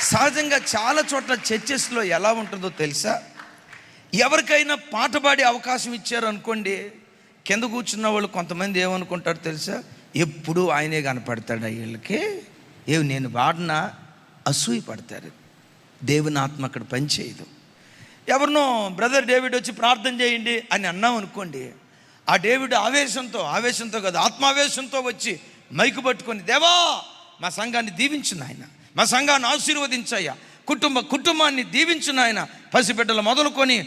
సహజంగా చాలా చోట్ల చర్చెస్లో ఎలా ఉంటుందో తెలుసా? ఎవరికైనా పాట పాడే అవకాశం ఇచ్చారు అనుకోండి, కింద కూర్చున్న వాళ్ళు కొంతమంది ఏమనుకుంటారు తెలుసా? ఎప్పుడు ఆయనే కనపడతాడు వీళ్ళకి, నేను పాడినా అసూయ పడతారు. దేవుని ఆత్మ అక్కడ పనిచేయదు. ఎవరినో బ్రదర్ డేవిడ్ వచ్చి ప్రార్థన చేయండి అని అన్నాం అనుకోండి, ఆ డేవిడ్ ఆవేశంతో కాదు, ఆత్మావేశంతో వచ్చి మైకు పట్టుకొని, దేవా మా సంఘాన్ని దీవించు నాయన, మా సంఘాన్ని ఆశీర్వదించయ్యా, కుటుంబాన్ని దీవించు నాయన, పసిబిడ్డలు మొదలుకొని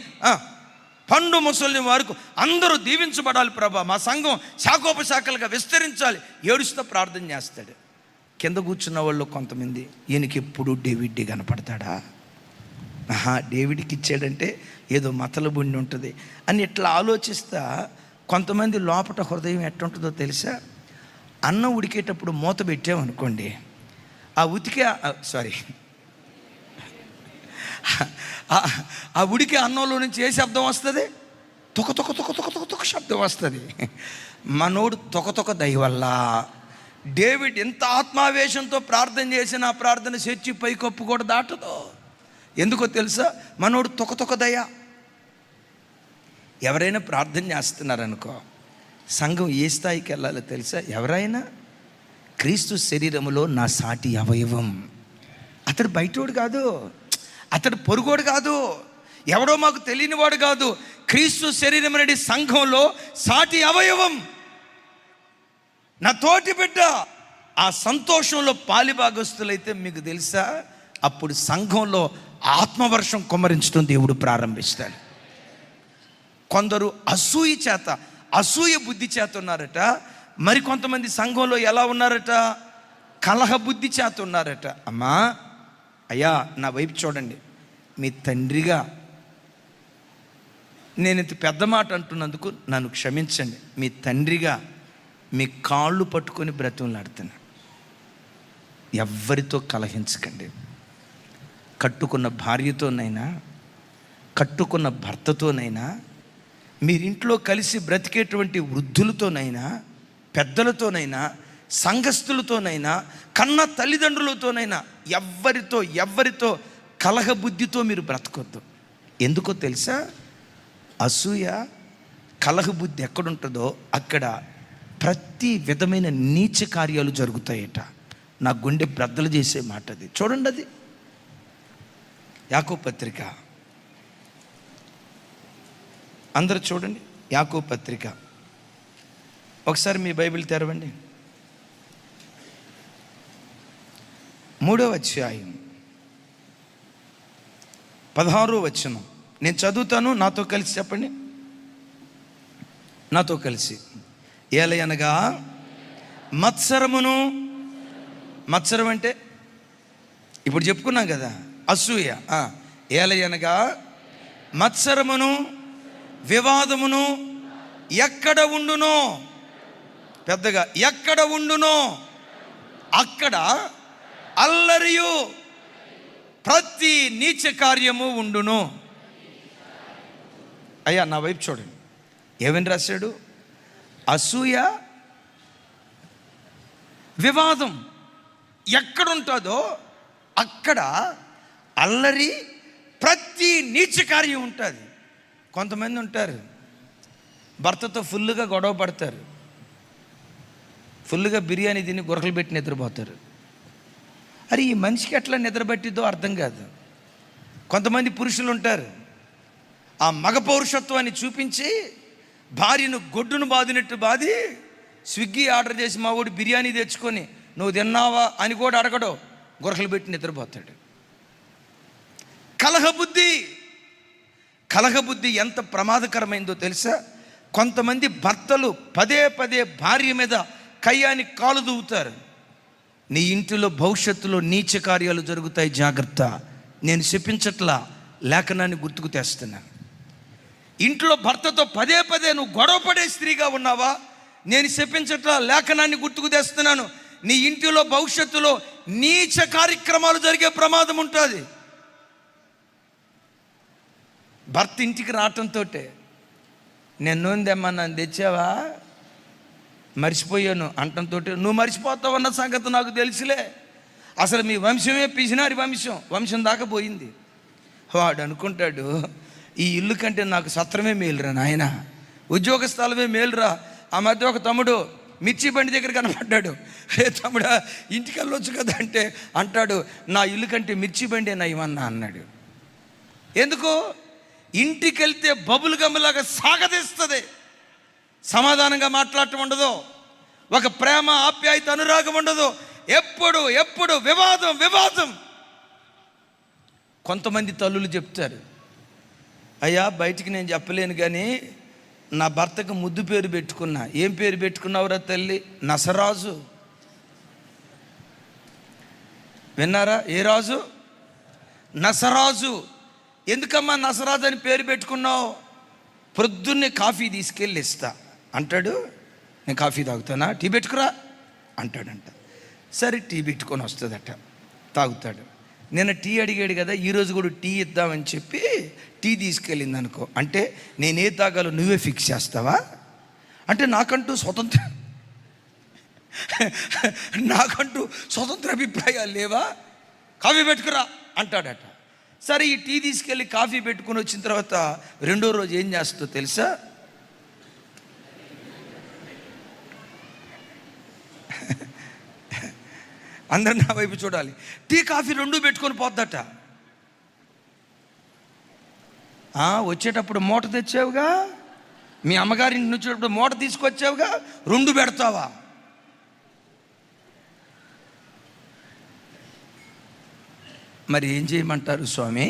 పండు ముసలి వరకు అందరూ దీవించబడాలి ప్రభా, మా సంఘం శాఖోపశాఖలుగా విస్తరించాలి, ఏడుస్తూ ప్రార్థన చేస్తాడు. కింద కూర్చున్న వాళ్ళు కొంతమంది, ఈయనకి ఎప్పుడు డేవిడ్ కనపడతాడా, డేవిడ్కి ఇచ్చాడంటే ఏదో మతలబుండి ఉంటుంది అని ఇట్లా ఆలోచిస్తా. కొంతమంది లోపట హృదయం ఎట్టుంటుందో తెలుసా? అన్నం ఉడికేటప్పుడు మూత పెట్టామనుకోండి, ఆ ఉడికే అన్నంలో నుంచి ఏ శబ్దం వస్తుంది? తొక తొక తొక తొక తొక తొక శబ్దం వస్తుంది. మనోడు తొక దయవల్ల డేవిడ్ ఎంత ఆత్మావేశంతో ప్రార్థన చేసిన ఆ ప్రార్థన చర్చి పైకప్పు కూడా దాటదు. ఎందుకో తెలుసా? మనోడు తొక దయ. ఎవరైనా ప్రార్థన చేస్తున్నారనుకో, సంఘం ఏ స్థాయికి వెళ్ళాలో తెలుసా? ఎవరైనా క్రీస్తు శరీరములో నా సాటి అవయవం. అతడు బయటోడు కాదు, అతడు పొరుగోడు కాదు, ఎవడో మాకు తెలియనివాడు కాదు. క్రీస్తు శరీరం అనేది సంఘంలో సాటి అవయవం, నా తోటి బిడ్డ. ఆ సంతోషంలో పాలిభాగస్తులైతే మీకు తెలుసా, అప్పుడు సంఘంలో ఆత్మవర్షం కుమ్మరించడం దేవుడు ప్రారంభిస్తాడు. కొందరు అసూయ బుద్ధి చేత ఉన్నారట. మరి కొంతమంది సంఘంలో ఎలా ఉన్నారట? కలహ బుద్ధి చేత ఉన్నారట. అమ్మా అయ్యా నా వైపు చూడండి, మీ తండ్రిగా నేను ఇంత పెద్ద మాట అంటున్నందుకు నన్ను క్షమించండి. మీ తండ్రిగా మీ కాళ్ళు పట్టుకొని బ్రతిమలాడుతున్నా. ఎవ్వరితో కలహించకండి. కట్టుకున్న భార్యతోనైనా, కట్టుకున్న భర్తతోనైనా, మీరింట్లో కలిసి బ్రతికేటువంటి వృద్ధులతోనైనా, పెద్దలతోనైనా, సంఘస్థులతోనైనా, కన్న తల్లిదండ్రులతోనైనా ఎవ్వరితో కలహ బుద్ధితో మీరు బ్రతకొద్దు. ఎందుకో తెలుసా? అసూయ కలహ బుద్ధి ఎక్కడుంటుందో అక్కడ ప్రతి విధమైన నీచ కార్యాలు జరుగుతాయట. నా గుండె బ్రద్దలు చేసే మాట అది. చూడండి, అది యాకోబు పత్రిక, అందరూ చూడండి. యాకోబు పత్రిక ఒకసారి మీ బైబిల్ తెరవండి. 3వ అధ్యాయం 16వ వచనం నేను చదువుతాను, నాతో కలిసి చెప్పండి. నాతో కలిసి. ఏలయనగా మత్సరం అంటే ఇప్పుడు చెప్పుకున్నాం కదా, అసూయ. ఏలయనగా మత్సరమును వివాదమును ఎక్కడ ఉండునో, పెద్దగా ఎక్కడ ఉండునో అక్కడ అల్లరియు ప్రతి నీచ కార్యము ఉండును. అయ్యా నా వైపు చూడండి, ఏమని రాశాడు? అసూయ వివాదం ఎక్కడుంటుందో అక్కడ అల్లరి ప్రతి నీచ కార్యం ఉంటుంది. కొంతమంది ఉంటారు, భర్తతో ఫుల్గా గొడవ పడతారు, ఫుల్గా బిర్యానీ తిని గురకలు పెట్టి నిద్రపోతారు. అరే ఈ మనిషికి ఎట్లా నిద్రపట్టిద్దో అర్థం కాదు. కొంతమంది పురుషులు ఉంటారు, ఆ మగ పౌరుషత్వాన్ని చూపించి భార్యను గొడ్డును బాదినట్టు బాది స్విగ్గీ ఆర్డర్ చేసి మా వాడు బిర్యానీ తెచ్చుకొని నువ్వు తిన్నావా అని కూడా అడగడు, గురకలు పెట్టి నిద్రపోతాడు. కలహబుద్ధి ఎంత ప్రమాదకరమైందో తెలుసా? కొంతమంది భర్తలు పదే భార్య మీద కయ్యానికి కాలు దూవుతారు. నీ ఇంటిలో భవిష్యత్తులో నీచ కార్యాలు జరుగుతాయి, జాగ్రత్త. నేను చెప్పించట్లా, లేఖనాన్ని గుర్తుకు తెస్తున్నాను. ఇంట్లో భర్తతో పదే నువ్వు గొడవపడే స్త్రీగా ఉన్నావా? నేను చెప్పించట్లా, లేఖనాన్ని గుర్తుకు తెస్తున్నాను. నీ ఇంటిలో భవిష్యత్తులో నీచ కార్యక్రమాలు జరిగే ప్రమాదం ఉంటుంది. భర్త ఇంటికి రావటంతో నేను నూనె తెమ్మన్నాను, తెచ్చావా? మర్చిపోయాను అంటంతో నువ్వు మర్చిపోతావు అన్న సంగతి నాకు తెలుసులే. అసలు మీ వంశమే పిసినారి వంశం దాకా పోయింది. వాడు అనుకుంటాడు, ఈ ఇల్లు కంటే నాకు సత్రమే మేలురా నాయన, ఉద్యోగ స్థలమే మేలురా. ఆ మధ్య ఒక తమ్ముడు మిర్చి బండి దగ్గర కనపడ్డాడు. ఏ తమ్ముడా, ఇంటికి వెళ్ళొచ్చు కదా అంటే అంటాడు, నా ఇల్లు కంటే మిర్చి బండి నయమన్నా అన్నాడు. ఎందుకు? ఇంటికి వెళ్తే బబుల్ గమ్లాగా సాగదీస్తుంది, సమాధానంగా మాట్లాడటం ఉండదు, ఒక ప్రేమ ఆప్యాయత అనురాగం ఉండదు, ఎప్పుడు వివాదం. కొంతమంది తల్లులు చెప్తారు, అయ్యా బయటికి నేను చెప్పలేను కానీ నా భర్తకు ముద్దు పేరు పెట్టుకున్నా. ఏం పేరు పెట్టుకున్నావురా తల్లి? నసరాజు. విన్నారా? ఏ రాజు? నసరాజు. ఎందుకమ్మా నసరాజు అని పేరు పెట్టుకున్నావు? ప్రొద్దున్నే కాఫీ తీసుకెళ్ళి ఇస్తా అంటాడు. నేను కాఫీ తాగుతానా? టీ పెట్టుకురా అంటాడంట. సరే టీ పెట్టుకొని వస్తుందట, తాగుతాడు. నిన్న టీ అడిగాడు కదా, ఈరోజు కూడా టీ ఇద్దామని చెప్పి టీ తీసుకెళ్ళింది అనుకో. అంటే నేనే తాగాలో నువ్వే ఫిక్స్ చేస్తావా? అంటే నాకంటూ స్వతంత్ర అభిప్రాయాలు లేవా? కాఫీ పెట్టుకురా అంటాడట. సరే ఈ టీ తీసుకెళ్ళి కాఫీ పెట్టుకుని వచ్చిన తర్వాత రెండో రోజు ఏం చేస్తుందో తెలుసా? అందరు నా వైపు చూడాలి. టీ కాఫీ రెండు పెట్టుకొని పోద్దట. వచ్చేటప్పుడు మూట తెచ్చావుగా, మీ అమ్మగారింటి నుంచి వచ్చేటప్పుడు మూట తీసుకొచ్చావుగా, రెండు పెడతావా? మరి ఏం చేయమంటారు స్వామి?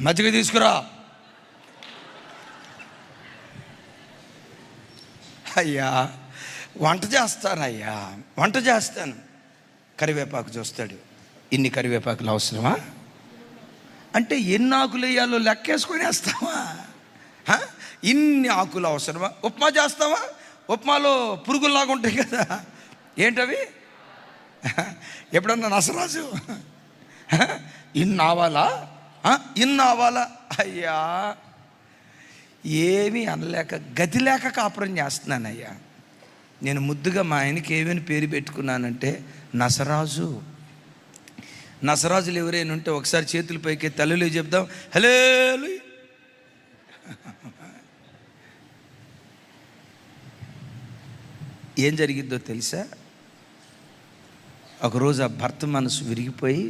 మజ్జిగ తీసుకురా. అయ్యా వంట చేస్తాను. కరివేపాకు చూస్తాడు, ఇన్ని కరివేపాకులు అవసరమా? అంటే ఎన్ని ఆకులు వేయాలో లెక్కేసుకొని వేస్తావా? ఇన్ని ఆకులు అవసరమా? ఉప్మా చేస్తావా? ఉప్మాలో పురుగుల్లాగా ఉంటాయి కదా, ఏంటవి? ఎప్పుడన్నా నసరాజు ఇన్ని ఆవాలా? అయ్యా ఏమీ అనలేక గతి లేక కాపురం చేస్తున్నానయ్యా. నేను ముద్దుగా మా ఆయనకి ఏమని పేరు పెట్టుకున్నానంటే నసరాజు. నసరాజులు ఎవరైనా ఉంటే ఒకసారి చేతుల పైకి తల్లులు చెప్దాం, హల్లెలూయా. ఏం జరిగిద్దో తెలుసా? ఒకరోజు ఆ భర్త మనసు విరిగిపోయి,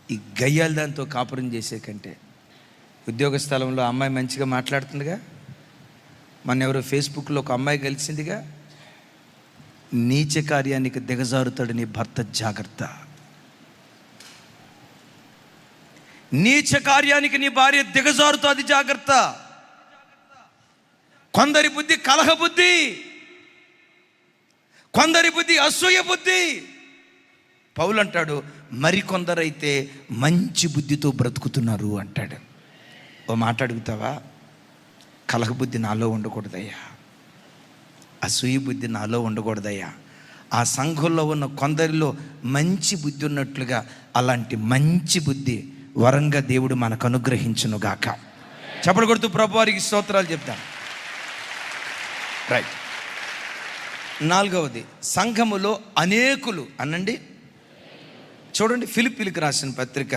ఈ గయ్యాల దాంతో కాపురం చేసే కంటే ఉద్యోగ స్థలంలో అమ్మాయి మంచిగా మాట్లాడుతుందిగా, మన ఎవరో ఫేస్బుక్లో ఒక అమ్మాయి కలిసిందిగా, నీచ కార్యానికి దిగజారుతాడు నీ భర్త, జాగ్రత్త. నీచ కార్యానికి నీ భార్య దిగజారుతుంది, జాగ్రత్త. కొందరి బుద్ధి కలహ బుద్ధి, కొందరి బుద్ధి అసూయ బుద్ధి. పౌలు అంటాడు, మరికొందరైతే మంచి బుద్ధితో బ్రతుకుతున్నారు అంటాడు. ఓ మాట అడుగుతావా? కలహ బుద్ధి నాలో ఉండకూడదయ్యా, అసూయ బుద్ధి నాలో ఉండకూడదయ్యా. ఆ సంఘంలో ఉన్న కొందరిలో మంచి బుద్ధి ఉన్నట్లుగా అలాంటి మంచి బుద్ధి వరంగా దేవుడు మనకు అనుగ్రహించునుగాక. చప్పట్లు కొడుతూ ప్రభువారికి స్తోత్రాలు చెప్తాం. రైట్. నాలుగవది, సంఘములో అనేకులు అనండి. చూడండి, ఫిలిప్పీలకు రాసిన పత్రిక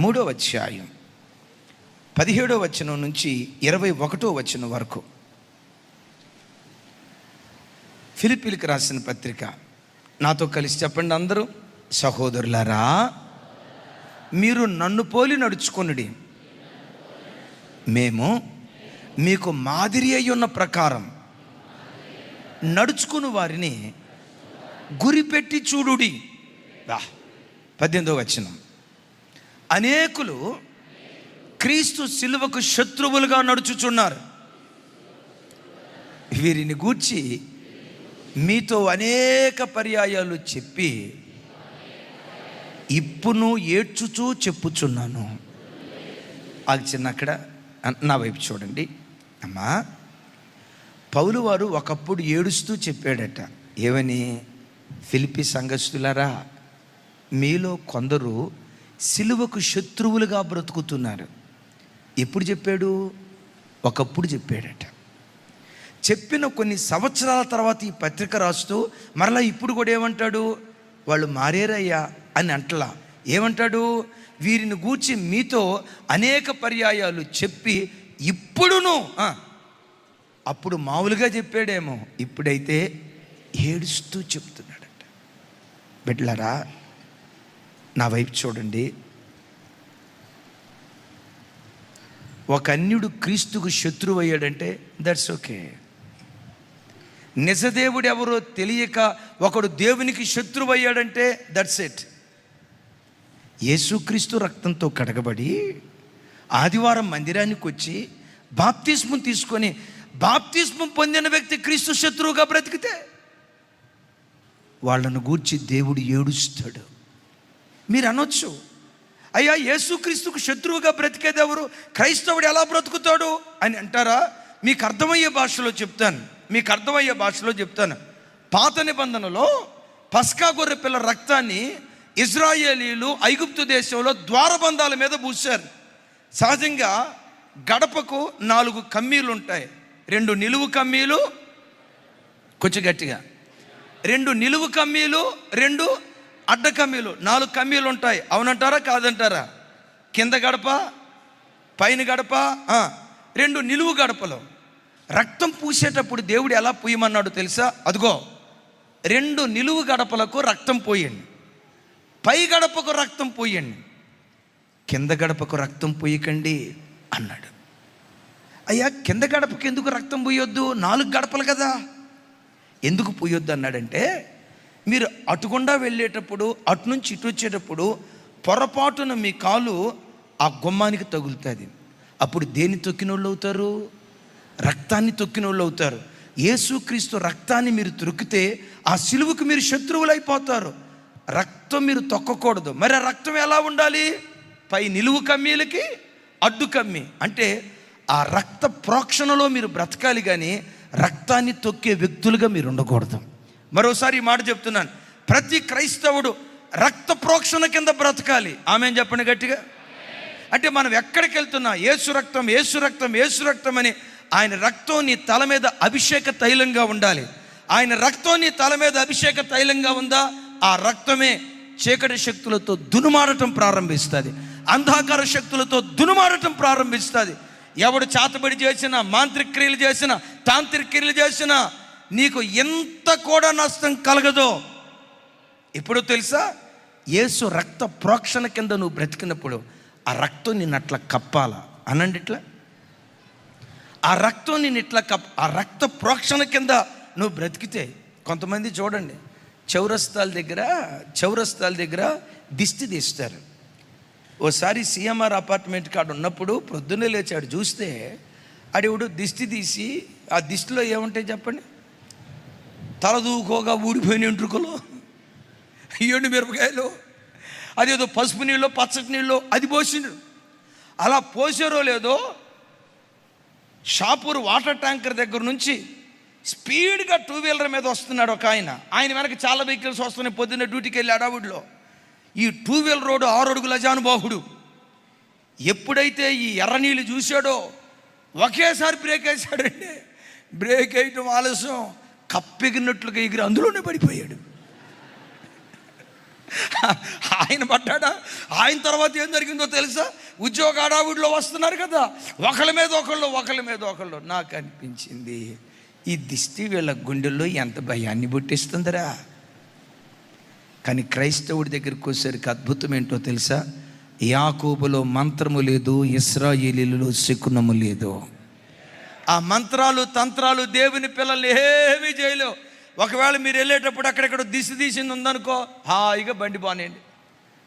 3వ అధ్యాయం 17వ వచనం నుంచి 21వ వచనం వరకు. ఫిలిప్పీలకు రాసిన పత్రిక, నాతో కలిసి చెప్పండి అందరూ. సహోదరులారా, మీరు నన్ను పోలి నడుచుకొనుడి, మేము మీకు మాదిరి అయి ఉన్న ప్రకారం నడుచుకుని వారిని గురిపెట్టి చూడుడి. 18వ వచనం, అనేకులు క్రీస్తు శిలువకు శత్రువులుగా నడుచుచున్నారు. వీరిని గూర్చి మీతో అనేక పర్యాయాలు చెప్పి ఇప్పుడు ఏడ్చుచూ చెప్పుచున్నాను. అది చిన్న అక్కడ నా వైపు చూడండి అమ్మా. పౌలు వారు ఒకప్పుడు ఏడుస్తూ చెప్పాడట, ఏమని? ఫిలిప్పీ సంఘస్థులారా, మీలో కొందరు సిలువకు శత్రువులుగా బ్రతుకుతున్నారు. ఎప్పుడు చెప్పాడు? ఒకప్పుడు చెప్పాడట. చెప్పిన కొన్ని సంవత్సరాల తర్వాత ఈ పత్రిక రాస్తూ మరలా ఇప్పుడు కూడా ఏమంటాడు, వాళ్ళు మారేరయ్యా అని అంటలా. ఏమంటాడు, వీరిని గూర్చి మీతో అనేక పర్యాయాలు చెప్పి ఇప్పుడును, అప్పుడు మామూలుగా చెప్పాడేమో, ఇప్పుడైతే ఏడుస్తూ చెప్తున్నాడట. బిడ్డలారా, నా వైపు చూడండి. ఒక అన్యుడు క్రీస్తుకు శత్రువు అయ్యాడంటే దట్స్ ఓకే. నిజదేవుడు ఎవరో తెలియక ఒకడు దేవునికి శత్రువు అయ్యాడంటే దట్స్ ఇట్. యేసుక్రీస్తు రక్తంతో కడగబడి ఆదివారం మందిరానికి వచ్చి బాప్తిస్మం తీసుకొని బాప్తిస్మం పొందిన వ్యక్తి క్రీస్తు శత్రువుగా బ్రతికితే వాళ్ళను గూర్చి దేవుడు ఏడుస్తాడు. మీరు అనొచ్చు, అయ్యా యేసుక్రీస్తుకు శత్రువుగా బ్రతికేది ఎవరు, క్రైస్తవుడు ఎలా బ్రతుకుతాడు అని అంటారా? మీకు అర్థమయ్యే భాషలో చెప్తాను. పాత నిబంధనలో పస్కా గొర్రె పిల్ల రక్తాన్ని ఇజ్రాయేలీలు ఐగుప్తు దేశంలో ద్వారబంధాల మీద పూశారు. సహజంగా గడపకు 4 కమ్మీలు ఉంటాయి. 2 నిలువు కమ్మీలు, కొంచెం గట్టిగా, 2 నిలువు కమ్మీలు, 2 అడ్డ కమ్మీలు, 4 కమ్మీలు ఉంటాయి. అవునంటారా కాదంటారా? కింద గడప, పైన గడప, 2 నిలువు గడపలు. రక్తం పూసేటప్పుడు దేవుడు ఎలా పూయమన్నాడు తెలుసా? అదిగో 2 నిలువు గడపలకు రక్తం పోయండి, పై గడపకు రక్తం పోయండి, కింద గడపకు రక్తం పోయకండి అన్నాడు. అయ్యా, కింద గడపకి ఎందుకు రక్తం పోయొద్దు? 4 గడపలు కదా, ఎందుకు పోయొద్దు అన్నాడంటే, మీరు అటుగుండా వెళ్ళేటప్పుడు, అటు నుంచి ఇటు వచ్చేటప్పుడు పొరపాటున మీ కాలు ఆ గుమ్మానికి తగులుతుంది. అప్పుడు దేన్ని తొక్కిన వాళ్ళు అవుతారు? రక్తాన్ని తొక్కిన వాళ్ళు అవుతారు. యేసుక్రీస్తు రక్తాన్ని మీరు తొక్కితే ఆ సిలువకు మీరు శత్రువులు అయిపోతారు. రక్తం మీరు తొక్కకూడదు. మరి ఆ రక్తం ఎలా ఉండాలి? పై నిలువు కమ్మీలకి అడ్డు కమ్మి, అంటే ఆ రక్త ప్రోక్షణలో మీరు బ్రతకాలి, కానీ రక్తాన్ని తొక్కే వ్యక్తులుగా మీరు ఉండకూడదు. మరోసారి ఈ మాట చెప్తున్నాను, ప్రతి క్రైస్తవుడు రక్త ప్రోక్షణ కింద బ్రతకాలి. ఆమేన్ చెప్పండి గట్టిగా. అంటే మనం ఎక్కడికి వెళ్తున్నా యేసు రక్తం, యేసు రక్తం, యేసు రక్తం అని, ఆయన రక్తం నీ తల మీద అభిషేక తైలంగా ఉండాలి. ఆయన రక్తం నీ తల మీద అభిషేక తైలంగా ఉందా, ఆ రక్తమే చీకటి శక్తులతో దునుమాడటం ప్రారంభిస్తుంది, అంధకార శక్తులతో దునుమాడటం ప్రారంభిస్తుంది. ఎవడు చాతబడి చేసినా, మాంత్రిక క్రియలు చేసినా, తాంత్రిక క్రియలు చేసినా నీకు ఎంత కూడా నష్టం కలగదో. ఇప్పుడు తెలుసా, యేసు రక్త ప్రోక్షణ కింద నువ్వు బ్రతికినప్పుడు ఆ రక్తం నిన్ను అట్లా కప్పాలా అనండి. ఇట్లా ఆ రక్తం నిన్ను ఇట్లా ఆ రక్త ప్రోక్షణ కింద నువ్వు బ్రతికితే, కొంతమంది చూడండి చౌరస్తాల దగ్గర దిష్టి తీస్తారు. ఓసారి సిఎంఆర్ అపార్ట్మెంట్ కాడ ఉన్నప్పుడు ప్రొద్దున్నే లేచాడు, చూస్తే అడివుడు దిష్టి తీసి, ఆ దిష్టిలో ఏముంటాయి చెప్పండి? తలదూకోగా ఊడిపోయిన వెంట్రుకలు, ఎండు మిరపకాయలు, అదేదో పసుపు నీళ్ళు, పచ్చటి నీళ్ళు అది పోసిండు. అలా పోసారో లేదో, షాపూర్ వాటర్ ట్యాంకర్ దగ్గర నుంచి స్పీడ్గా 2 వీలర్ మీద వస్తున్నాడు ఒక ఆయన వెనక చాలా వెహికల్స్ వస్తున్నాయి. పొద్దున్న డ్యూటీకి వెళ్ళి అడావుడిలో ఈ 2 వీలర్ రోడ్డు 6 అడుగుల జానుబాహుడు ఎప్పుడైతే ఈ ఎర్ర నీళ్ళు చూశాడో ఒకేసారి బ్రేక్ వేసాడండి. బ్రేక్ వేయటం ఆలస్యం, కప్పెగినట్లుగా ఎగిరి అందులోనే పడిపోయాడు. ఆయన పడ్డాడా? ఆయన తర్వాత ఏం జరిగిందో తెలుసా? ఉద్యోగ అడావుడిలో వస్తున్నారు కదా, ఒకళ్ళ మీద ఒకళ్ళు. నాకు అనిపించింది, ఈ దిష్టి వీళ్ళ గుండెల్లో ఎంత భయాన్ని పుట్టిస్తుందిరా. కానీ క్రైస్తవుడి దగ్గరికి వచ్చేసరికి అద్భుతం ఏంటో తెలుసా? యాకోబులో మంత్రము లేదు, ఇశ్రాయేలీయులలో శకునము లేదు. ఆ మంత్రాలు తంత్రాలు దేవుని పిల్లలు ఏమీ చేయలేవు. ఒకవేళ మీరు వెళ్ళేటప్పుడు అక్కడెక్కడ దిశ తీసింది ఉందనుకో, హాయిగా బండి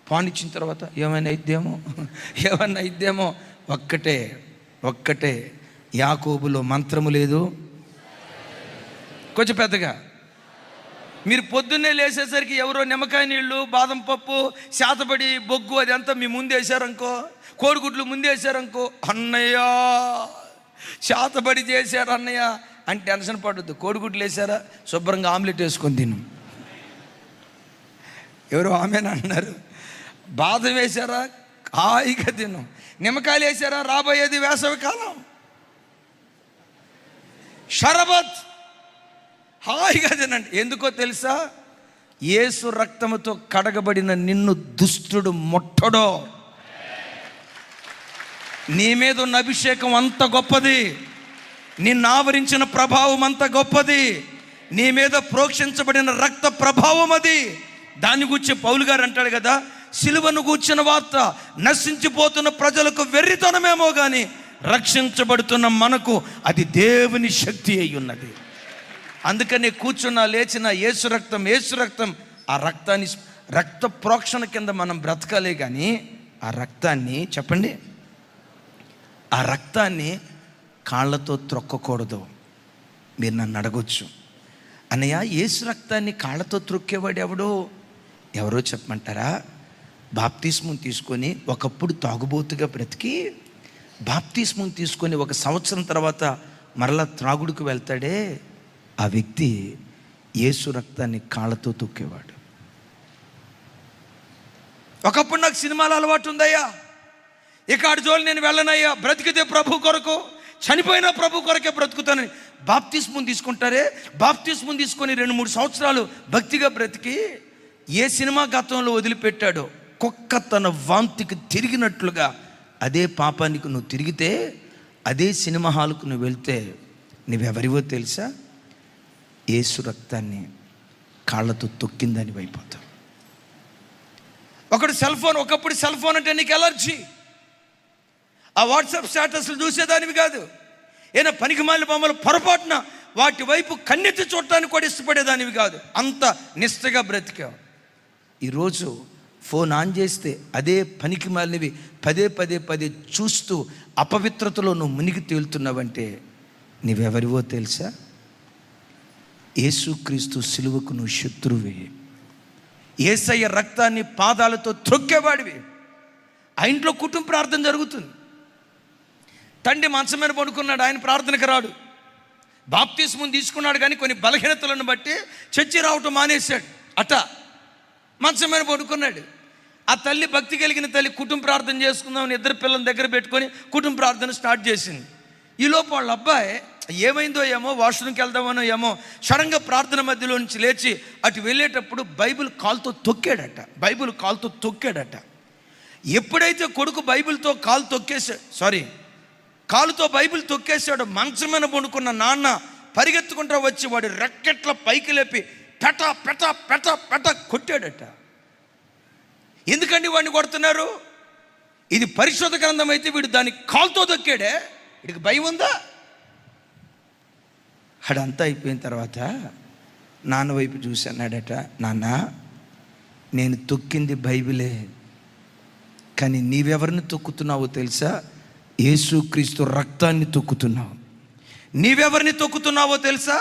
పానిచ్చిన తర్వాత ఏమైనా ఇద్దేమో. ఒక్కటే యాకోబులో మంత్రము లేదు. కొంచెం పెద్దగా, మీరు పొద్దున్నే లేచేసరికి ఎవరో నిమ్మకాయ నీళ్ళు, బాదం పప్పు, శాతపడి బొగ్గు అదంతా మీ ముందు వేశారనుకో, కోడిగుడ్లు ముందు వేశారనుకో, అన్నయ్య శాతపడి చేశారు అన్నయ్య అని టెన్షన్ పడద్దు. కోడిగుడ్లు వేసారా, శుభ్రంగా ఆమ్లెట్ వేసుకొని తిను. ఎవరో ఆమెను అన్నారు. బాదం వేశారా, హాయిగా తిను. నిమ్మకాయలు వేసారా, రాబోయేది వేసవి కాలం. షరబత్, హాయిగా తినండి. ఎందుకో తెలుసా? యేసు రక్తముతో కడగబడిన నిన్ను దుష్టుడు ముట్టడో. నీ మీద ఉన్న అభిషేకం అంత గొప్పది, నిన్ను ఆవరించిన ప్రభావం అంత గొప్పది, నీ మీద ప్రోక్షించబడిన రక్త ప్రభావం అది. దాని గురించి పౌలు గారు అంటాడు కదా, సిలువను గూర్చిన వార్త నశించిపోతున్న ప్రజలకు వెర్రితనమేమో కానీ రక్షించబడుతున్న మనకు అది దేవుని శక్తి అయి ఉన్నది. అందుకని కూర్చున్నా లేచిన యేసు రక్తం, ఆ రక్తాన్ని, రక్త ప్రోక్షణ కింద మనం బ్రతకాలే కానీ ఆ రక్తాన్ని, చెప్పండి, ఆ రక్తాన్ని కాళ్ళతో త్రొక్కకూడదు. మీరు నన్ను అడగొచ్చు, అన్నయ్య యేసు రక్తాన్ని కాళ్ళతో త్రొక్కేవాడు ఎవరో చెప్పమంటారా? బాప్తిస్మం తీసుకొని ఒకప్పుడు తాగుబోతుగా బ్రతికి బాప్తిస్మం తీసుకొని 1 సంవత్సరం తర్వాత మరలా త్రాగుడుకు వెళ్తాడే, ఆ వ్యక్తి యేసు రక్తాన్ని కాళ్ళతో తొక్కేవాడు. ఒకప్పుడు నాకు సినిమాల అలవాటు ఉందయ్యా, ఇక ఆడి జోలి నేను వెళ్ళనయ్యా, బ్రతికితే ప్రభు కొరకు, చనిపోయినా ప్రభు కొరకే బ్రతుకుతానని బాప్తిస్మం తీసుకుంటారే. బాప్తిస్మం తీసుకొని 2-3 సంవత్సరాలు భక్తిగా బ్రతికి ఏ సినిమా గతంలో వదిలిపెట్టాడో, కుక్క తన వాంతికి తిరిగినట్లుగా అదే పాపానికి నువ్వు తిరిగితే, అదే సినిమా హాల్కు నువ్వు వెళ్తే నువ్వెవరివో తెలుసా? యేసు రక్తాన్ని కాళ్ళతో తొక్కిందని అయిపోతావు. ఒకప్పుడు సెల్ ఫోన్ అంటే నీకు ఎలర్జీ, ఆ వాట్సాప్ స్టేటస్లు చూసేదానివి కాదు. ఏనా పనికిమాలిన బొమ్మలు పొరపాటున వాటి వైపు కన్నెత్తి చూడటానికి కూడా ఇష్టపడేదానివి కాదు. అంత నిష్టగా బ్రతికావు. ఈరోజు ఫోన్ ఆన్ చేస్తే అదే పనికిమాలినవి పదే చూస్తూ అపవిత్రతలో నువ్వు మునిగి తేలుతున్నావంటే నీవెవరివో తెలుసా? యేసుక్రీస్తు సిలువకు నువ్వు శత్రువే. యేసయ్య రక్తాన్ని పాదాలతో త్రొక్కేవాడివి. ఆ ఇంట్లో కుటుంబ ప్రార్థన జరుగుతుంది. తండ్రి మంచం మీద పడుకున్నాడు, ఆయన ప్రార్థనకు రాడు. బాప్తిస్మం తీసుకున్నాడు కానీ కొన్ని బలహీనతలను బట్టి చర్చి రావటం మానేశాడు. మంచం మీద పడుకున్నాడు. ఆ తల్లి, భక్తి కలిగిన తల్లి, కుటుంబ ప్రార్థన చేసుకుందామని 2 పిల్లల దగ్గర పెట్టుకొని కుటుంబ ప్రార్థన స్టార్ట్ చేసింది. ఈలోపు వాళ్ళ అబ్బాయి ఏమైందో ఏమో, వాష్రూమ్కి వెళ్దామనో ఏమో, సడన్గా ప్రార్థన మధ్యలో నుంచి లేచి అటు వెళ్ళేటప్పుడు బైబిల్ కాలుతో తొక్కాడట. ఎప్పుడైతే కొడుకు బైబిల్తో కాలుతో బైబిల్ తొక్కేశాడు, మంచమైన పడుకున్న నాన్న పరిగెత్తుకుంటూ వచ్చి వాడి రెక్కెట్ల పైకి లేపి పెట కొట్టాడట. ఎందుకండి వాడిని కొడుతున్నారు? ఇది పరిశుద్ధ గ్రంథం అయితే వీడు దాన్ని కాలుతో తొక్కాడే, వీడికి భయం ఉందా? అడంతా అయిపోయిన తర్వాత నాన్న వైపు చూసి అన్నాడట, నాన్న నేను తొక్కింది బైబిలే, కానీ నీవెవరిని తొక్కుతున్నావో తెలుసా? యేసుక్రీస్తు రక్తాన్ని తొక్కుతున్నావు. నీవెవరిని తొక్కుతున్నావో తెలుసా?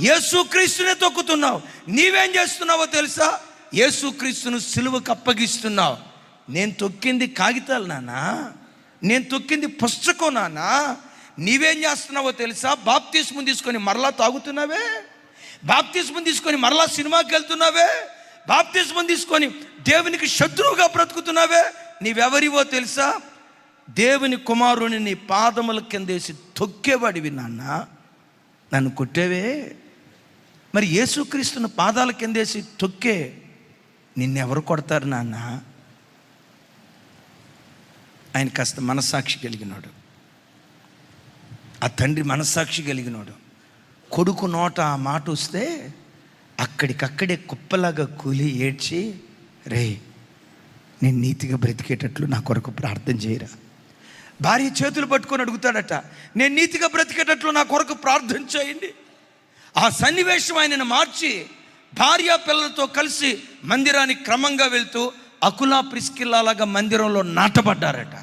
యేసుక్రీస్తునే తొక్కుతున్నావు. నీవేం చేస్తున్నావో తెలుసా? యేసుక్రీస్తును సిలువకు అప్పగిస్తున్నావు. నేను తొక్కింది కాగితాలు నాన్న, నేను తొక్కింది పుస్తకం నాన్న. నీవేం చేస్తున్నావో తెలుసా? బాప్తిస్మం తీసుకొని మరలా తాగుతున్నావే, బాప్తిస్మం తీసుకొని మరలా సినిమాకి వెళ్తున్నావే, బాప్తిస్మం తీసుకొని దేవునికి శత్రువుగా బ్రతుకుతున్నావే. నీవెవరివో తెలుసా? దేవుని కుమారుని నీ పాదముల కిందేసి తొక్కేవాడివి నాన్న, నన్ను కొట్టేవే. మరి యేసుక్రీస్తుని పాదాల కిందేసి తొక్కే నిన్నెవరు కొడతారు నాన్న? ఆయన కాస్త మనస్సాక్షి కలిగినాడు. ఆ తండ్రి మనస్సాక్షి కలిగినాడు. కొడుకు నోట ఆ మాట వస్తే అక్కడికక్కడే కుప్పలాగా కూలి ఏడ్చి, రే నేను నీతిగా బ్రతికేటట్లు నా కొరకు ప్రార్థన చేయరా. భార్య చేతులు పట్టుకొని అడుగుతాడట, నేను నీతిగా బ్రతికేటట్లు నా కొరకు ప్రార్థన చేయండి. ఆ సన్నివేశం ఆయనను మార్చి భార్య పిల్లలతో కలిసి మందిరానికి క్రమంగా వెళ్తూ అకులా ప్రిస్కిల్లాగా మందిరంలో నాటబడ్డారట.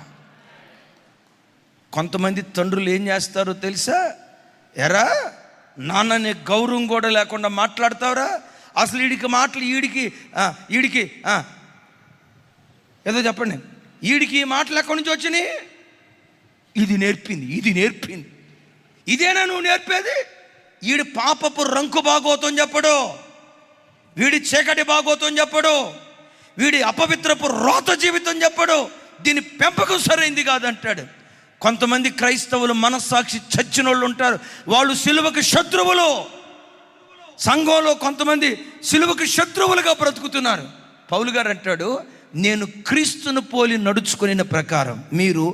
కొంతమంది తండ్రులు ఏం చేస్తారో తెలుసా? ఎరా నాన్నని గౌరవం కూడా లేకుండా మాట్లాడతావురా, అసలు వీడికి మాటలు వీడికి ఏదో చెప్పండి, వీడికి ఈ మాటలు ఎక్కడి నుంచి వచ్చినాయి? ఇది నేర్పింది. ఇదేనా నువ్వు నేర్పేది? వీడి పాపపు రంకు బాగోతం చెప్పడు, వీడి చీకటి బాగోతం చెప్పడు, వీడి అపవిత్రపు రోత జీవితం చెప్పడు, దీని పెంపకం సరైంది కాదంటాడు. కొంతమంది క్రైస్తవులు మనస్సాక్షి చచ్చిన వాళ్ళు ఉంటారు, వాళ్ళు సిలువకు శత్రువులు. సంఘంలో కొంతమంది సిలువకు శత్రువులుగా బ్రతుకుతున్నారు. పౌలు గారు అంటాడు, నేను క్రీస్తును పోలి నడుచుకునే ప్రకారం మీరు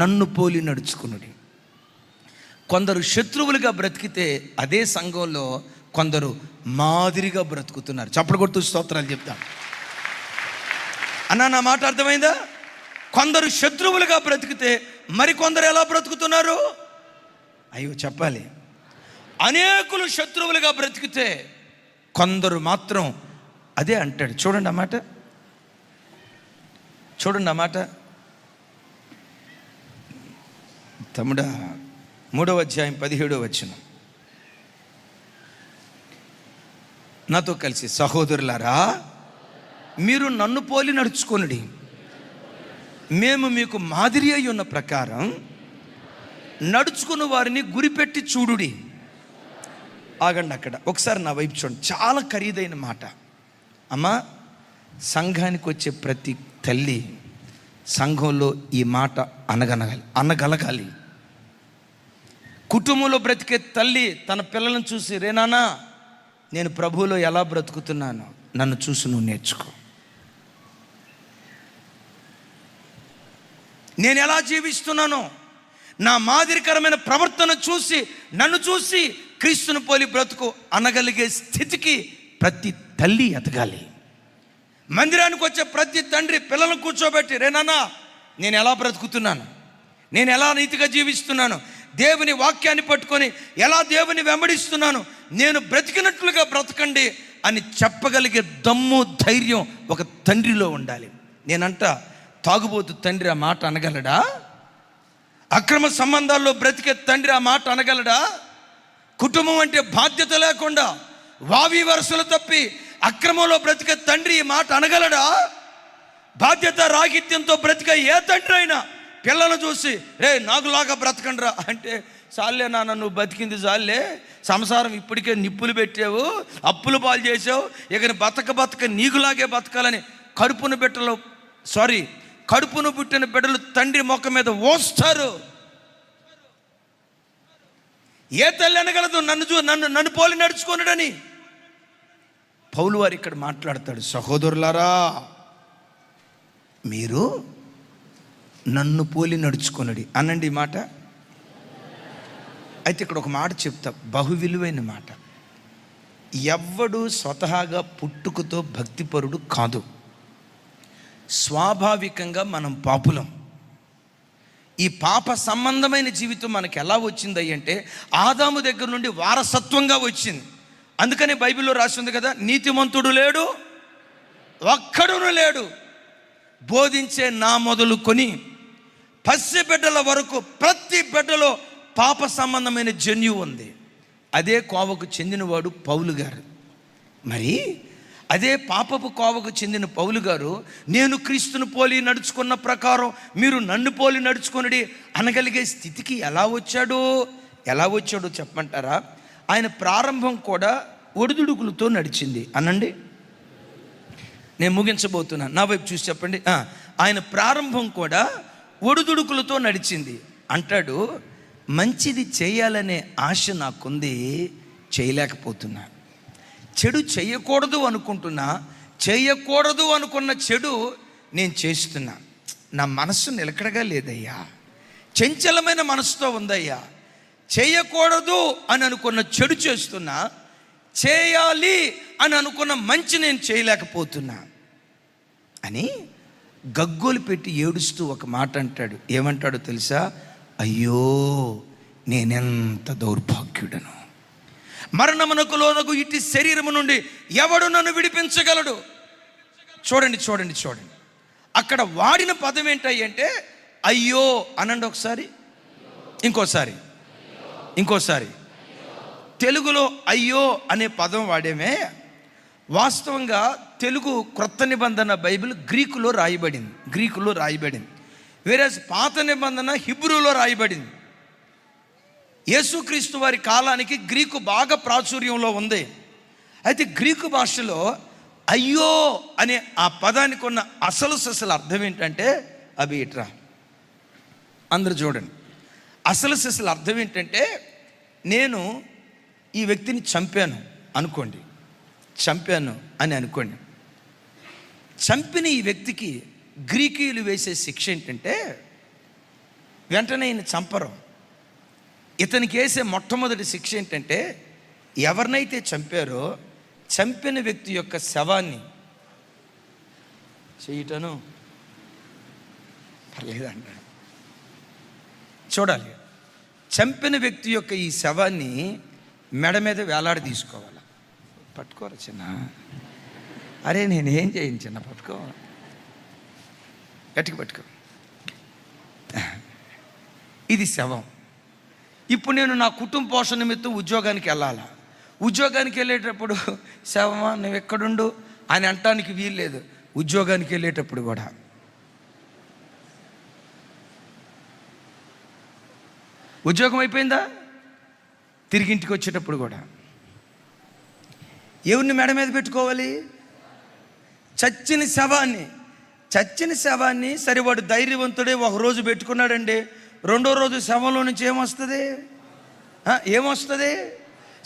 నన్ను పోలి నడుచుకునుడి. కొందరు శత్రువులుగా బ్రతికితే అదే సంఘంలో కొందరు మాదిరిగా బ్రతుకుతున్నారు. చప్పట్లు కొడుతూ స్తోత్రాలు చెప్తాం. అన్నా, నా మాట అర్థమైందా? కొందరు శత్రువులుగా బ్రతికితే మరికొందరు ఎలా బ్రతుకుతున్నారు? అయ్యో చెప్పాలి. అనేకులు శత్రువులుగా బ్రతికితే కొందరు మాత్రం అదే అంటాడు. చూడండి అన్నమాట, చూడండి అన్నమాట. తమ్ముడా, 3వ అధ్యాయం 17వ వచనం. నాతో కలిసి, సహోదరులారా, మీరు నన్ను పోలి నడుచుకొనుడి, మేము మీకు మాదిరి అయి ఉన్న ప్రకారం నడుచుకున్న వారిని గురిపెట్టి చూడుడి. ఆగండి అక్కడ ఒకసారి నా వైపు చూడండి. చాలా ఖరీదైన మాట. అమ్మా, సంఘానికి వచ్చే ప్రతి తల్లి సంఘంలో ఈ మాట అనగలగాలి. కుటుంబంలో బ్రతికే తల్లి తన పిల్లలను చూసి, రే నాన్నా, నేను ప్రభువులో ఎలా బ్రతుకుతున్నాను, నన్ను చూసి నువ్వు నేర్చుకో. నేను ఎలా జీవిస్తున్నానో, నా మాదిరికరమైన ప్రవర్తన చూసి, నన్ను చూసి క్రీస్తును పోలి బ్రతుకు అనగలిగే స్థితికి ప్రతి తల్లి ఎదగాలి. మందిరానికి వచ్చే ప్రతి తండ్రి పిల్లలను కూర్చోబెట్టి, రే నాన్న, నేను ఎలా బ్రతుకుతున్నాను, నేను ఎలా నీతిగా జీవిస్తున్నాను, దేవుని వాక్యాన్ని పట్టుకొని ఎలా దేవుని వెంబడిస్తున్నాను, నేను బ్రతికినట్లుగా బ్రతకండి అని చెప్పగలిగే దమ్ము, ధైర్యం ఒక తండ్రిలో ఉండాలి. నేనంట, తాగుబోతు తండ్రి ఆ మాట అనగలడా? అక్రమ సంబంధాల్లో బ్రతికే తండ్రి ఆ మాట అనగలడా? కుటుంబం అంటే బాధ్యత లేకుండా వావి వరుసలు తప్పి అక్రమంలో బ్రతికే తండ్రి ఈ మాట అనగలడా? బాధ్యత రాహిత్యంతో బ్రతికే ఏ తండ్రి అయినా పిల్లలను చూసి, రే నాకులాగా బ్రతకండిరా అంటే, చాలే నాన్న, నువ్వు బతికింది చాలే, సంసారం ఇప్పటికే నిప్పులు పెట్టావు, అప్పులు పాలు చేసావు, ఇక బతక నీకులాగే బతకాలని కడుపును పుట్టిన బిడ్డలు తండ్రి మొక్క మీద ఓస్తారు. ఏ తల్లి అనగలదు నన్ను పోలి నడుచుకోనుడని? పౌలు వారు ఇక్కడ మాట్లాడతాడు, సహోదరులారా, మీరు నన్ను పోలి నడుచుకొనుడి అనండి ఈ మాట. అయితే ఇక్కడ ఒక మాట చెప్తా, బహు విలువైన మాట. ఎవ్వడు స్వతహాగా పుట్టుకతో భక్తిపరుడు కాదు. స్వాభావికంగా మనం పాపులం. ఈ పాప సంబంధమైన జీవితం మనకి ఎలా వచ్చింది అంటే, ఆదాము దగ్గర నుండి వారసత్వంగా వచ్చింది. అందుకని బైబిల్లో రాసి ఉంది కదా, నీతిమంతుడు లేడు, ఒక్కడును లేడు, బోధించే నా మొదలుకొని పసి బిడ్డల వరకు ప్రతి బిడ్డలో పాప సంబంధమైన జన్యు ఉంది. అదే కోవకు చెందినవాడు పౌలు గారు. మరి అదే పాపపు కోవకు చెందిన పౌలు గారు, నేను క్రీస్తును పోలి నడుచుకున్న ప్రకారం మీరు నన్ను పోలి నడుచుకొనుడి అనగలిగే స్థితికి ఎలా వచ్చాడో చెప్పమంటారా? ఆయన ప్రారంభం కూడా ఒడిదుడుకులతో నడిచింది అనండి. నేను ముగించబోతున్నాను, నా వైపు చూసి చెప్పండి. ఆయన ప్రారంభం కూడా ఒడిదుడుకులతో నడిచింది. అంటాడు, మంచిది చేయాలనే ఆశ నాకుంది, చేయలేకపోతున్నా. చెడు చేయకూడదు అనుకున్న చెడు నేను చేస్తున్నా. నా మనస్సు నిలకడగా లేదయ్యా, చంచలమైన మనసుతో ఉందయ్యా. చేయకూడదు అని అనుకున్న చెడు చేస్తున్నా, చేయాలి అని అనుకున్న మంచి నేను చేయలేకపోతున్నా అని గగ్గోలు పెట్టి ఏడుస్తూ ఒక మాట అంటాడు. ఏమంటాడో తెలుసా? అయ్యో, నేనెంత దౌర్భాగ్యుడను, మరణమునకు లోనగు ఇటు శరీరము నుండి ఎవడు నన్ను విడిపించగలడు? చూడండి. అక్కడ వాడిన పదం ఏంటంటే అయ్యో అనండి ఒకసారి, ఇంకోసారి. తెలుగులో అయ్యో అనే పదం వాడేమే, వాస్తవంగా తెలుగు క్రొత్త నిబంధన బైబిల్ గ్రీకులో రాయబడింది. వేరే పాత నిబంధన హిబ్రూలో రాయబడింది. యేసుక్రీస్తు వారి కాలానికి గ్రీకు బాగా ప్రాచుర్యంలో ఉంది. అయితే గ్రీకు భాషలో అయ్యో అనే ఆ పదానికి ఉన్న అసలు అర్థం ఏంటంటే, అవి ఇట్రా అందరూ చూడండి, అసలు అర్థం ఏంటంటే, నేను ఈ వ్యక్తిని చంపాను అని అనుకోండి. చంపిన ఈ వ్యక్తికి గ్రీకులు వేసే శిక్ష ఏంటంటే, వెంటనే ఈయన చంపరు. ఇతనికి వేసే మొట్టమొదటి శిక్ష ఏంటంటే, ఎవరినైతే చంపారో చంపిన వ్యక్తి యొక్క శవాన్ని చేయటను పర్లేదండి, చూడాలి. చంపిన వ్యక్తి యొక్క ఈ శవాన్ని మెడ మీద వేలాడి తీసుకోవాలి. పట్టుకోరా చిన్న, అరే నేనేం చేయను చిన్న, పట్టుకో, గట్టిగా పట్టుకో. ఇది శవం. ఇప్పుడు నేను నా కుటుంబ పోషణ నిమిత్తం ఉద్యోగానికి వెళ్ళాలా. ఉద్యోగానికి వెళ్ళేటప్పుడు శవమా నువ్వు ఎక్కడుండు అని అంటానికి వీల్లేదు. ఉద్యోగానికి వెళ్ళేటప్పుడు కూడా ఉద్యోగం అయిపోయిందా, తిరిగి ఇంటికి వచ్చేటప్పుడు కూడా ఎవరిని మెడ మీద పెట్టుకోవాలి? చచ్చిన శవాన్ని. సరే, వాడు ధైర్యవంతుడే, ఒకరోజు పెట్టుకున్నాడండి. రెండో రోజు శవంలో నుంచి ఏమొస్తుంది?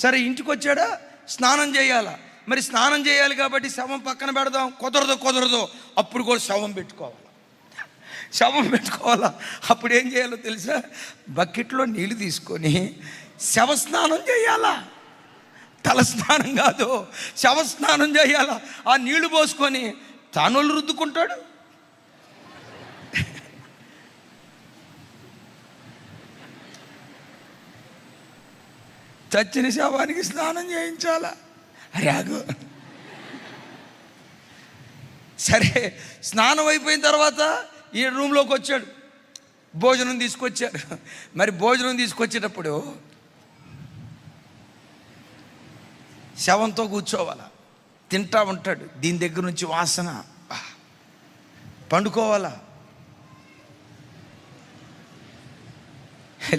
సరే, ఇంటికి వచ్చాడా, స్నానం చేయాలా. మరి స్నానం చేయాలి కాబట్టి శవం పక్కన పెడదాం, కుదరదు. అప్పుడు కూడా శవం పెట్టుకోవాలా. అప్పుడు ఏం చేయాలో తెలుసా? బకెట్లో నీళ్ళు తీసుకొని శవ స్నానం చేయాలా. తల స్నానం కాదు, శవ స్నానం చేయాలా. ఆ నీళ్లు పోసుకొని తానోళ్ళు రుద్దుకుంటాడు. చచ్చిన శవానికి స్నానం చేయించాలా? అరే ఆగు. సరే, స్నానం అయిపోయిన తర్వాత ఈ రూమ్లోకి వచ్చాడు, భోజనం తీసుకొచ్చాడు. మరి భోజనం తీసుకొచ్చేటప్పుడు శవంతో కూర్చోవాలా, తింటా ఉంటాడు. దీని దగ్గర నుంచి వాసన, పండుకోవాలా.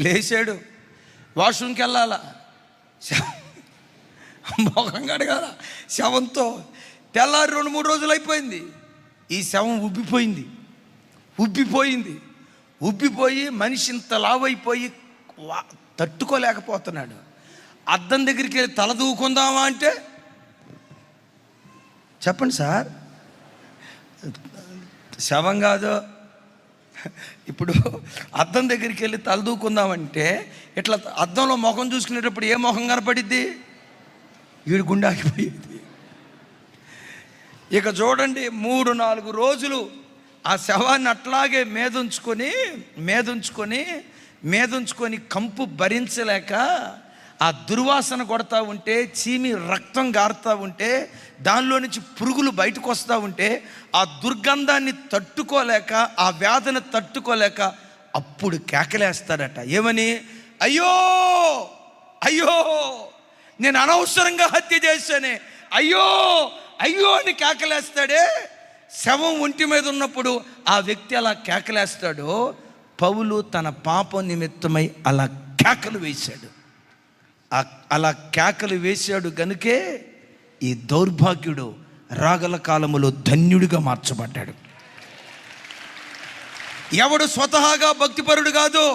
లేచాడు, వాష్రూమ్కి వెళ్ళాలా, మొఖం కడగాల శవంతో. తెల్లారి 2-3 రోజులు అయిపోయింది. ఈ శవం ఉబ్బిపోయి మనిషి ఇంత లావైపోయి తట్టుకోలేకపోతున్నాడు. అద్దం దగ్గరికి వెళ్ళి తల దూకుందామా అంటే, చెప్పండి సార్, శవం కాదు. ఇప్పుడు అద్దం దగ్గరికి వెళ్ళి తల దూకుందామంటే ఇట్లా అద్దంలో ముఖం చూసుకునేటప్పుడు ఏ ముఖం కనపడిద్ది? వీడి గుండె ఆగిపోయేది. ఇక చూడండి, 3-4 రోజులు ఆ శవాన్ని అట్లాగే మేదుంచుకొని కంపు భరించలేక ఆ దుర్వాసన కొడతా ఉంటే, చీమి రక్తం గారుతూ ఉంటే, దానిలో నుంచి పురుగులు బయటకు వస్తూ ఉంటే, ఆ దుర్గంధాన్ని తట్టుకోలేక, ఆ వేదన తట్టుకోలేక అప్పుడు కేకలేస్తాడట. ఏమని? అయ్యో నేను అనవసరంగా హత్య చేశానే, అయ్యో అని కేకలేస్తాడే. శవం ఒంటి మీద ఉన్నప్పుడు ఆ వ్యక్తి అలా కేకలేస్తాడో, పౌలు తన పాపం నిమిత్తమై అలా కేకలు వేశాడు గనుకే ఈ దౌర్భాగ్యుడు రాగల కాలములో ధన్యుడిగా మార్చబడ్డాడు. ఎవడు స్వతహాగా భక్తిపరుడు కాదు,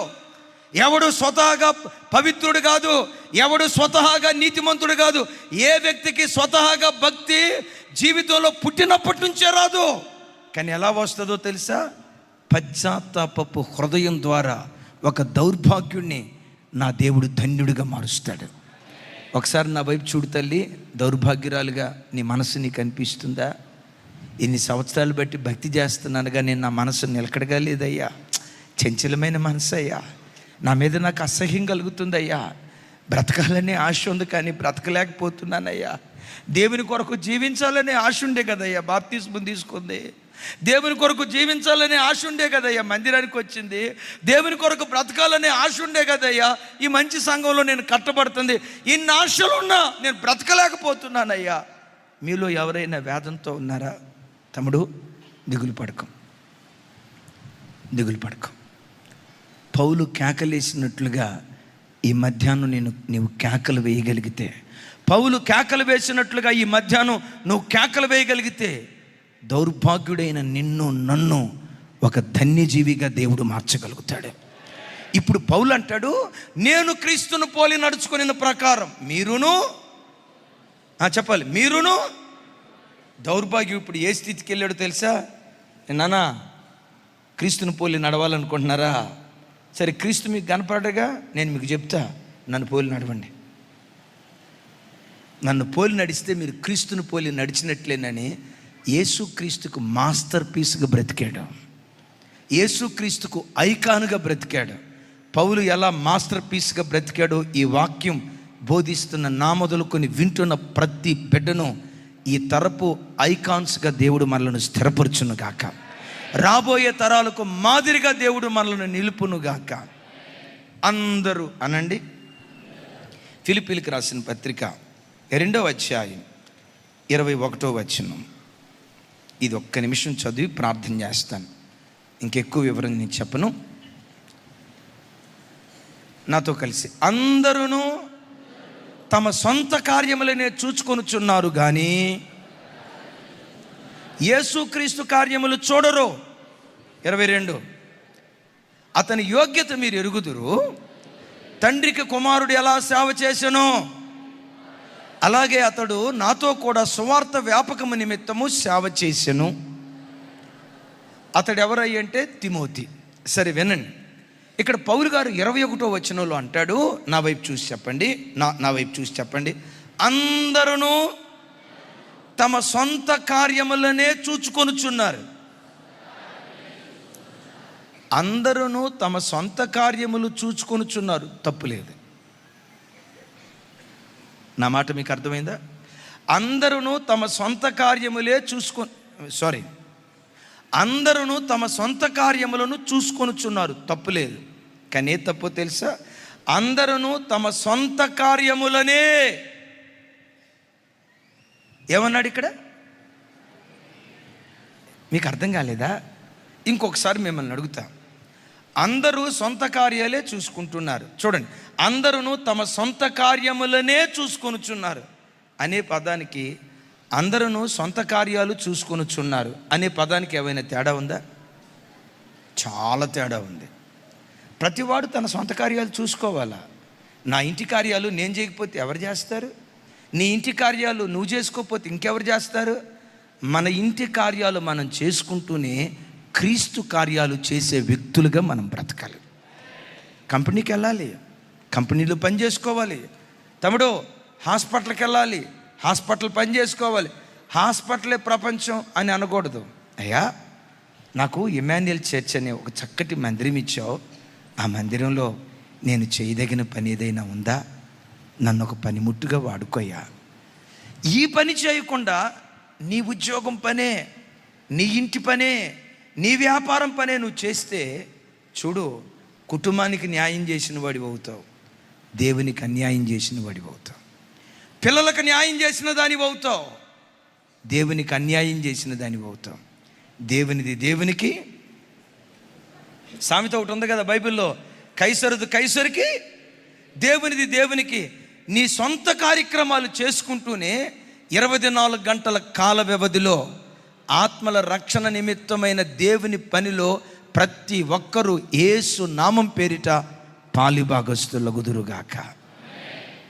ఎవడు స్వతహాగా పవిత్రుడు కాదు, ఎవడు స్వతహాగా నీతిమంతుడు కాదు. ఏ వ్యక్తికి స్వతహాగా భక్తి జీవితంలో పుట్టినప్పటి నుంచే రాదు. కానీ ఎలా వస్తుందో తెలుసా? పశ్చాత్తాపపు హృదయం ద్వారా ఒక దౌర్భాగ్యుడిని నా దేవుడు ధన్యుడిగా మారుస్తాడు. ఒకసారి నా వైపు చూడు తల్లి, దౌర్భాగ్యురాలుగా నీ మనసు నీకు అనిపిస్తుందా? ఇన్ని సంవత్సరాలు బట్టి భక్తి చేస్తున్నానుగా నేను నా మనసు నిలకడగా లేదయ్యా, చంచలమైన మనసు అయ్యా, నా మీద నాకు అసహ్యం కలుగుతుందయ్యా, బ్రతకాలనే ఆశ ఉంది కానీ బ్రతకలేకపోతున్నానయ్యా. దేవుని కొరకు జీవించాలనే ఆశ ఉండే కదయ్యా బాప్తిస్మం తీసుకుంది, దేవుని కొరకు జీవించాలనే ఆశ ఉండే కదయ్యా మందిరానికి వచ్చింది, దేవుని కొరకు బ్రతకాలనే ఆశ ఉండే కదయ్యా ఈ మంచి సంఘంలో నేను కట్టబడుతుంది. ఇన్ని ఆశలున్నా నేను బ్రతకలేకపోతున్నానయ్యా. మీలో ఎవరైనా వేదంతో ఉన్నారా? తమ్ముడు, దిగులు పడకం. పౌలు కేకలేసినట్లుగా ఈ మధ్యాహ్నం నీవు కేకలు వేయగలిగితే, పౌలు కేకలు వేసినట్లుగా ఈ మధ్యాహ్నం నువ్వు కేకలు వేయగలిగితే, దౌర్భాగ్యుడైన నన్ను ఒక ధన్యజీవిగా దేవుడు మార్చగలుగుతాడు. ఇప్పుడు పౌలు అంటాడు, నేను క్రీస్తును పోలి నడుచుకున్న ప్రకారం మీరును చెప్పాలి, మీరును. దౌర్భాగ్యం ఇప్పుడు ఏ స్థితికి వెళ్ళాడు తెలుసా? నాన్న క్రీస్తుని పోలి నడవాలనుకుంటున్నారా? సరే, క్రీస్తు మీకు కనపడగా నేను మీకు చెప్తా, నన్ను పోలి నడవండి. నన్ను పోలి నడిస్తే మీరు క్రీస్తుని పోలి నడిచినట్లేనని యేసుక్రీస్తుకు మాస్టర్ పీస్గా బ్రతికాడు, యేసుక్రీస్తుకు ఐకాన్గా బ్రతికాడు. పౌలు ఎలా మాస్టర్ పీస్గా బ్రతికాడో ఈ వాక్యం బోధిస్తున్న నా మొదలుకొని వింటున్న ప్రతి బిడ్డను ఈ తరపు ఐకాన్స్గా దేవుడు మనలను స్థిరపరచును గాక. రాబోయే తరాలకు మాదిరిగా దేవుడు మనలను నిలుపును గాక. అందరూ అనండి. ఫిలిప్పీలకు రాసిన పత్రిక 2వ అధ్యాయం 21వ వచనం. ఇది ఒక్క నిమిషం చదివి ప్రార్థన చేస్తాను, ఇంకెక్కువ వివరణ నేను చెప్పను. నాతో కలిసి, అందరూ తమ సొంత కార్యములనే చూచుకొనుచున్నారు కానీ యేసుక్రీస్తు కార్యములు చూడరు. 22, అతని యోగ్యత మీరు ఎరుగుదురు. తండ్రికి కుమారుడు ఎలా సేవ చేసెనో అలాగే అతడు నాతో కూడా సువార్త వ్యాపకము నిమిత్తము సేవ చేసెను. అతడు ఎవరయ్యంటే తిమోతి. సరే వినండి, ఇక్కడ పౌలు గారు 21వ వచనంలో అంటాడు, నా వైపు చూసి చెప్పండి, నా వైపు చూసి చెప్పండి. అందరూ తమ సొంత కార్యములనే చూచుకొనుచున్నారు. అందరూ తమ సొంత కార్యములు చూచుకొనుచున్నారు, తప్పులేదు. నా మాట మీకు అర్థమైందా? అందరూ తమ సొంత కార్యములే అందరూ తమ సొంత కార్యములను చూసుకొనుచున్నారు, తప్పులేదు. కానీ ఏ తప్పు తెలుసా? అందరూ తమ సొంత కార్యములనే, ఏమన్నాడు ఇక్కడ? మీకు అర్థం కాలేదా? ఇంకొకసారి మిమ్మల్ని అడుగుతా. అందరూ సొంత కార్యాలే చూసుకుంటున్నారు. చూడండి, అందరూ తమ సొంత కార్యములనే చూసుకొనుచున్నారు అనే పదానికి అందరూ సొంత కార్యాలు చూసుకొనుచున్నారు అనే పదానికి ఏమైనా తేడా ఉందా? చాలా తేడా ఉంది. ప్రతివాడు తన సొంత కార్యాలు చూసుకోవాలా. నా ఇంటి కార్యాలు నేను చేయకపోతే ఎవరు చేస్తారు? నీ ఇంటి కార్యాలు నువ్వు చేసుకోకపోతే ఇంకెవరు చేస్తారు? మన ఇంటి కార్యాలు మనం చేసుకుంటూనే క్రీస్తు కార్యాలు చేసే వ్యక్తులుగా మనం బ్రతకాలి. కంపెనీకి వెళ్ళాలి, కంపెనీలో పని చేసుకోవాలి. తమ్ముడు హాస్పిటల్కి వెళ్ళాలి, హాస్పిటల్ పని చేసుకోవాలి. హాస్పిటలే ప్రపంచం అని అనకూడదు. అయ్యా, నాకు ఇమాన్యుయల్ చర్చ్ అనే ఒక చక్కటి మందిరం ఇచ్చావు, ఆ మందిరంలో నేను చేయదగిన పని ఏదైనా ఉందా? నన్ను ఒక పనిముట్టుగా వాడుకోయ్యా. ఈ పని చేయకుండా నీ ఉద్యోగం పనే, నీ ఇంటి పనే, నీ వ్యాపారం పనే నువ్వు చేస్తే చూడు, కుటుంబానికి న్యాయం చేసిన వాడివి అవుతావు, దేవునికి అన్యాయం చేసిన వాడివి అవుతావు. పిల్లలకు న్యాయం చేసిన దానివి అవుతావు, దేవునికి అన్యాయం చేసిన దానివి అవుతావు. దేవునిది దేవునికి, సామెత ఒకటి ఉంది కదా బైబిల్లో, కైసరుది కైసరికి, దేవునిది దేవునికి. నీ సొంత కార్యక్రమాలు చేసుకుంటూనే 24 గంటల కాల వ్యవధిలో ఆత్మల రక్షణ నిమిత్తమైన దేవుని పనిలో ప్రతి ఒక్కరూ యేసు నామం పేరిట పాలిభాగస్తులగుదురుగాక.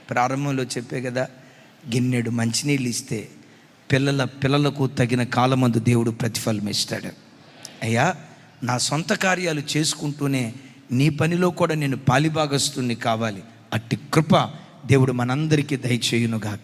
ప్రారంభంలో చెప్పే కదా, గిన్నెడు మంచినీళ్ళు ఇస్తే పిల్లలకు తగిన కాలమందు దేవుడు ప్రతిఫలం ఇస్తాడు. అయ్యా, నా సొంత కార్యాలు చేసుకుంటూనే నీ పనిలో కూడా నేను పాలిభాగస్తుని కావాలి. అట్టి కృప దేవుడు మనందరికీ దయచేయునుగాక.